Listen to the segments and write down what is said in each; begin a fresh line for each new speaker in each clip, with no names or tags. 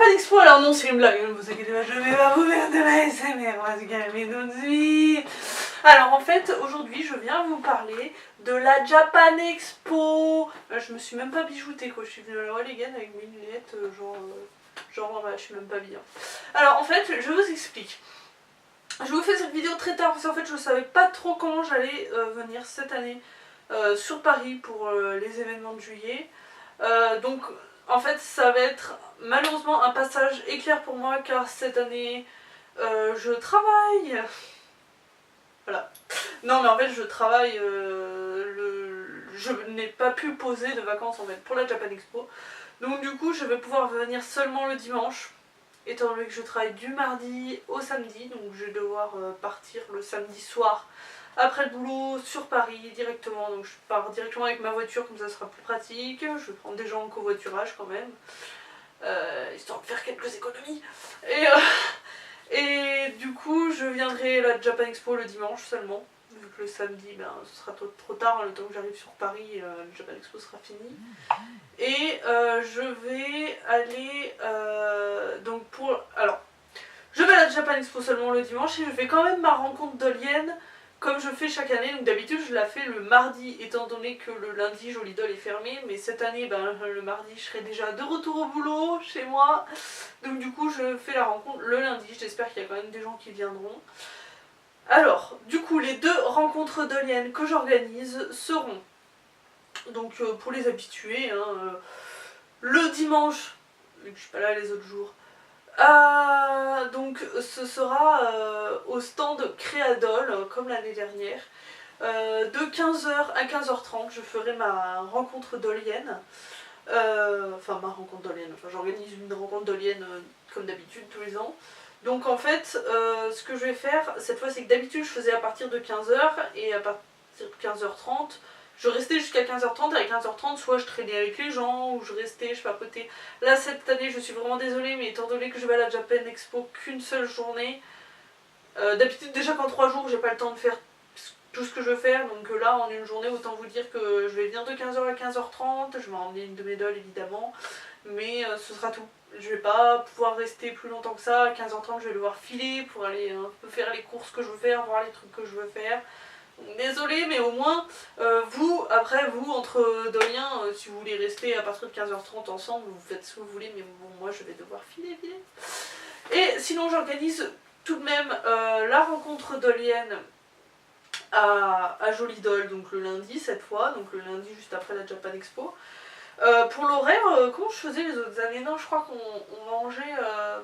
Japan Expo, alors non c'est une blague, ne vous inquiétez pas, je vais pas vous faire de la ASMR, on va se calmer tout de suite. Alors en fait, aujourd'hui je viens vous parler de la Japan Expo. Je me suis même pas bijoutée quoi, je suis venue à la Walligan avec mes lunettes, genre bah, je suis même pas bien. Alors en fait, je vous explique. Je vous fais cette vidéo très tard parce qu'en fait je savais pas trop comment j'allais venir cette année sur Paris pour les événements de juillet. Donc en fait ça va être malheureusement un passage éclair pour moi car cette année je travaille. Voilà. Non mais en fait je travaille, je n'ai pas pu poser de vacances en fait pour la Japan Expo. Donc du coup je vais pouvoir venir seulement le dimanche. Étant donné que je travaille du mardi au samedi, donc je vais devoir partir le samedi soir après le boulot sur Paris directement. Donc je pars directement avec ma voiture, comme ça sera plus pratique. Je vais prendre des gens en covoiturage quand même, histoire de faire quelques économies. Et du coup je viendrai à la Japan Expo le dimanche seulement. Vu que le samedi, ben, ce sera trop tard, hein, le temps que j'arrive sur Paris, le Japan Expo sera fini. Et je vais aller donc pour... Alors, je vais à la Japan Expo seulement le dimanche et je fais quand même ma rencontre Dolienne comme je fais chaque année. Donc d'habitude je la fais le mardi étant donné que le lundi Joli Doll est fermé. Mais cette année, ben, le mardi je serai déjà de retour au boulot chez moi. Donc du coup je fais la rencontre le lundi. J'espère qu'il y a quand même des gens qui viendront. Alors, du coup les deux rencontres Doliennes que j'organise seront... Donc pour les habitués, hein, le dimanche, vu que je suis pas là les autres jours, donc ce sera au stand Créadol, comme l'année dernière. De 15h à 15h30, je ferai ma rencontre dolienne. Enfin ma rencontre dolienne, enfin j'organise une rencontre dolienne comme d'habitude tous les ans. Donc en fait, ce que je vais faire cette fois, c'est que d'habitude je faisais à partir de 15h et à partir de 15h30, je restais jusqu'à 15h30 et à 15h30 soit je traînais avec les gens ou je restais, je papotais. Là cette année je suis vraiment désolée, mais étant donné que je vais à la Japan Expo qu'une seule journée, d'habitude déjà qu'en 3 jours j'ai pas le temps de faire tout ce que je veux faire, donc là en une journée autant vous dire que je vais venir de 15h à 15h30, je vais emmener une de mes dolls évidemment, mais ce sera tout. Je vais pas pouvoir rester plus longtemps que ça. À 15h30 je vais devoir filer pour aller un peu faire les courses que je veux faire, voir les trucs que je veux faire. Désolée, mais au moins, vous, après, vous, entre doliens, si vous voulez rester à partir de 15h30 ensemble, vous faites ce que vous voulez, mais bon, moi je vais devoir filer. Et sinon, j'organise tout de même la rencontre dolienne à Joli Doll, donc le lundi cette fois, donc le lundi juste après la Japan Expo. Pour l'horaire, comment je faisais les autres années? Non, je crois qu'on mangeait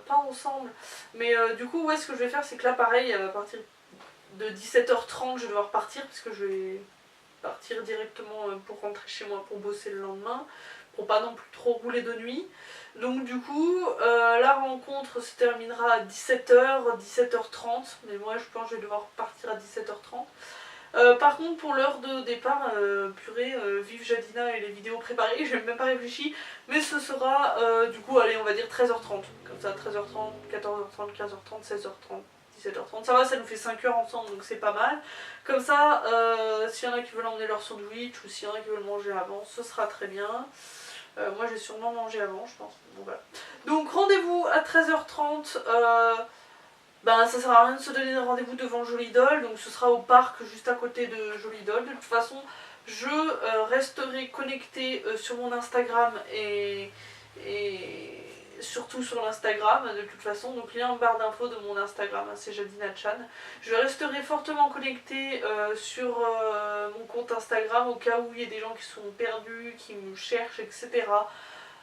pas ensemble, mais du coup, ouais, ce que je vais faire, c'est que là, pareil, à partir de 17h30 je vais devoir partir parce que je vais partir directement pour rentrer chez moi pour bosser le lendemain, pour pas non plus trop rouler de nuit. Donc du coup la rencontre se terminera à 17h, 17h30, mais moi je pense que je vais devoir partir à 17h30. Par contre pour l'heure de départ, purée, vive Jadina et les vidéos préparées, j'ai même pas réfléchi, mais ce sera du coup allez on va dire 13h30, comme ça 13h30, 14h30, 15h30, 16h30. 17h30, ça va, ça nous fait 5 heures ensemble donc c'est pas mal. Comme ça, s'il y en a qui veulent emmener leur sandwich ou s'il y en a qui veulent manger avant, ce sera très bien. Moi j'ai sûrement mangé avant, je pense. Bon, voilà. Donc rendez-vous à 13h30. Ben, ça sert à rien de se donner rendez-vous devant Joli Doll, donc ce sera au parc juste à côté de Joli Doll. De toute façon, je resterai connectée sur mon Instagram et surtout sur l'Instagram de toute façon, donc lien en barre d'infos de mon Instagram, c'est Jadina Chan. Je resterai fortement connectée sur mon compte Instagram au cas où il y a des gens qui sont perdus, qui me cherchent, etc.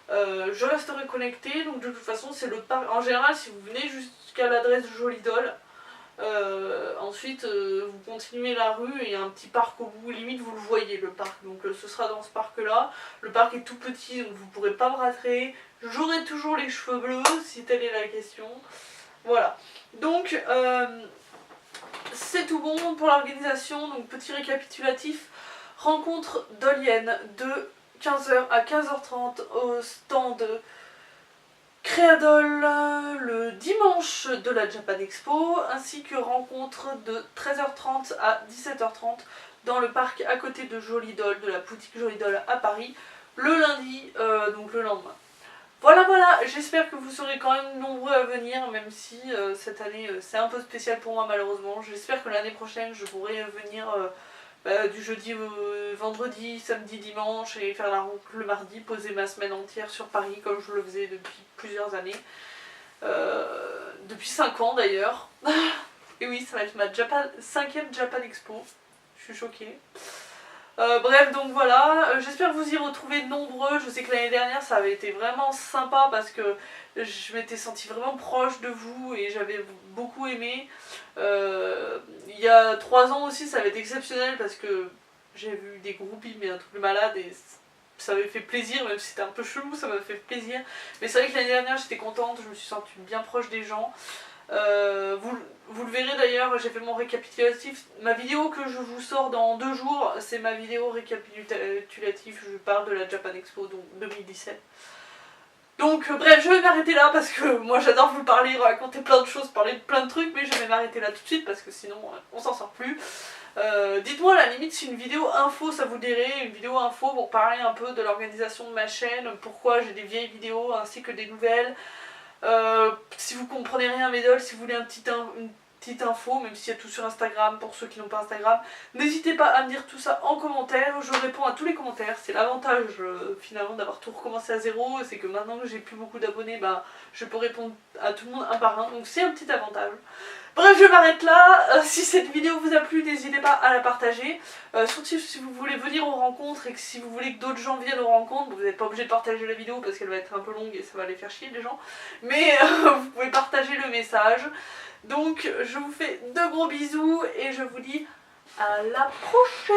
Je resterai connectée, donc de toute façon c'est le parc. En général, si vous venez jusqu'à l'adresse Joli Doll, ensuite vous continuez la rue et il y a un petit parc au bout, limite vous le voyez le parc, donc ce sera dans ce parc là. Le parc est tout petit donc vous ne pourrez pas me rater, j'aurai toujours les cheveux bleus si telle est la question. Voilà, donc c'est tout bon pour l'organisation. Donc petit récapitulatif, rencontre dolienne de 15h à 15h30 au stand Créadol le dimanche de la Japan Expo, ainsi que rencontre de 13h30 à 17h30 dans le parc à côté de Joli Doll, de la boutique Joli Doll à Paris, le lundi, donc le lendemain. Voilà, j'espère que vous serez quand même nombreux à venir, même si cette année c'est un peu spécial pour moi malheureusement. J'espère que l'année prochaine je pourrai venir du jeudi au vendredi, samedi, dimanche et faire la route le mardi, poser ma semaine entière sur Paris comme je le faisais depuis plusieurs années. Depuis 5 ans d'ailleurs. Et oui, ça va être ma 5e Japan Expo. Je suis choquée. Bref, donc voilà, j'espère vous y retrouver nombreux. Je sais que l'année dernière ça avait été vraiment sympa parce que je m'étais sentie vraiment proche de vous et j'avais beaucoup aimé. Il y a 3 ans aussi ça avait été exceptionnel parce que j'ai vu des groupies mais un truc de malade et ça m'avait fait plaisir, même si c'était un peu chelou, ça m'a fait plaisir. Mais c'est vrai que l'année dernière j'étais contente, je me suis sentie bien proche des gens. Vous le verrez d'ailleurs, j'ai fait mon récapitulatif. Ma vidéo que je vous sors dans 2 jours, c'est ma vidéo récapitulative. Je parle de la Japan Expo donc 2017. Donc bref, je vais m'arrêter là parce que moi j'adore vous parler, raconter plein de choses, parler de plein de trucs, mais je vais m'arrêter là tout de suite parce que sinon on s'en sort plus. Dites-moi à la limite si une vidéo info ça vous dirait, une vidéo info pour parler un peu de l'organisation de ma chaîne, pourquoi j'ai des vieilles vidéos ainsi que des nouvelles. Si vous comprenez rien à mes dolls, si vous voulez une petite info, même s'il y a tout sur Instagram pour ceux qui n'ont pas Instagram, n'hésitez pas à me dire tout ça en commentaire, je réponds à tous les commentaires. C'est l'avantage finalement d'avoir tout recommencé à zéro, c'est que maintenant que j'ai plus beaucoup d'abonnés, bah, je peux répondre à tout le monde un par un, donc c'est un petit avantage. Bref, je m'arrête là. Si cette vidéo vous a plu, n'hésitez pas à la partager. Surtout si vous voulez venir aux rencontres et que si vous voulez que d'autres gens viennent aux rencontres, vous n'êtes pas obligé de partager la vidéo parce qu'elle va être un peu longue et ça va les faire chier les gens. Mais vous pouvez partager le message. Donc je vous fais de gros bisous et je vous dis à la prochaine.